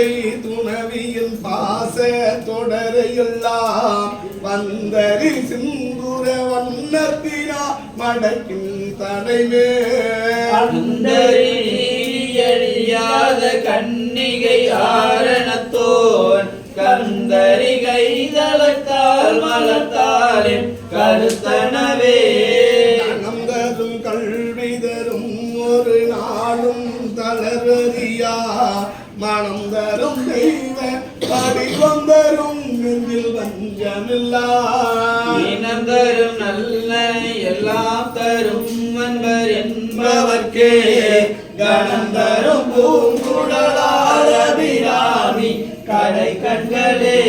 தந்தை துணவியின் பாச தொடரையெல்லாம் வந்தரி சிந்துர வண்ணத்தினா மடக்கின் தடைமே அந்தரியாத கன்னிகை ஆரணத்தோன் கந்தரி கைதளத்தால் மலத்தாலின் கருத்தனவே நந்தரும் கல்வி தரும் ஒரு நாளும் தளர்வரியா மனம் தரும் தெய்வ படிவம் தரும் நெஞ்சில் வஞ்சமில்லா இனம் தரும் நல்ல எல்லாம் தரும் அன்பர் என்பவர்க்கே கணம் தரும் பூங்குழலாரபிராமி கடை கண்களே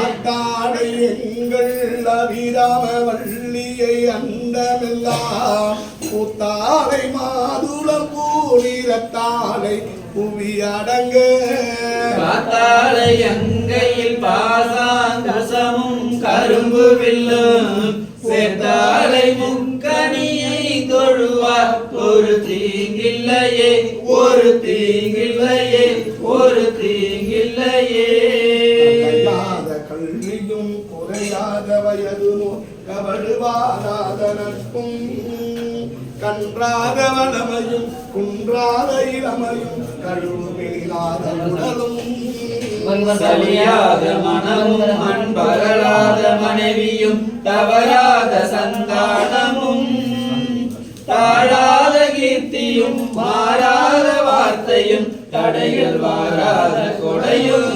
ஆத்தாடை எங்கள் அபிராம வள்ளியை அண்டமெல்லாம் பூத்தாடை மாதுளம் பூனிரத்தாடை புவி அடங்க காத்தாளை அங்கையில் பாசாங்குசமும் கரும்பு வில்லும் சேர்த்தாளை முக்கணியை தொழுவார் ஒரு தீங்கில்லையே ஒரு தீங்கில்லையே ஒரு தீங்கில்லையே கல்வியும் குறையாத வயதும் கவடுவாராத நட்பும் கன்றாத வளமையும் குன்றாத இளமையும் கழுவுமில்லாத உடலும் சலியாத மனமும் அன்பகலாத மனைவியும் தவறாத சந்தானமும் தாழாத கீர்த்தியும் மாறாத வார்த்தையும் தடைகள் வாராத கொடையும்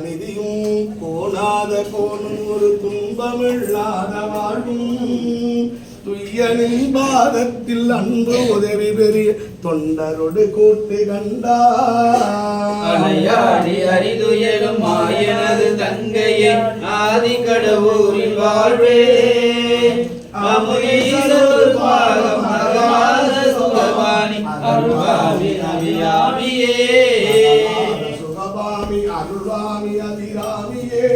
நிதியும் கோணாத கோணும் ஒரு துன்பமில்லாத வாழ்வும் துய்யனின் பாதத்தில் அன்பு உதவி பெரிய தொண்டரோடு கூட்டு கண்டாடி அரிதுயலும் மாயனது தங்கையே ஆதி கடவுரில் வாழ்வே அமுதீசொரு பாகம் அகவாத சுகவாணி அருள்வாமி அபிராமியே சுகவாமி அருள்வாமி அபிராமியே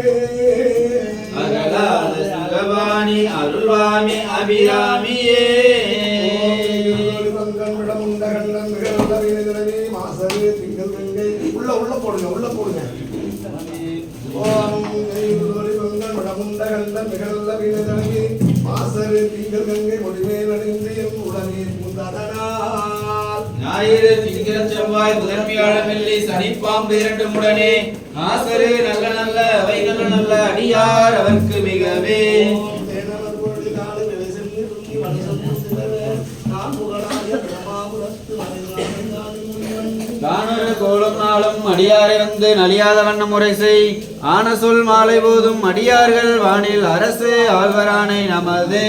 அகலாத சுகவாணி அருள்வாமி அபிராமியே உள்ள போடுங்க உள்ள போடுங்க ஞாயிறு திங்கள் செவ்வாய் புதன் வியாழன் வெள்ளி சனிப்பாம்பு இரண்டும் உடனே ஆசரு நல்ல நல்ல அவை நல்ல நல்ல அடியார் அவர்க்கு மிகவே காணொரு கோலம் நாளும் அடியாரை வந்து நலியாத வண்ண முறை செய் ஆன சொல் மாலை போதும் அடியார்கள் வானில் அரசு ஆழ்வரானை நமதே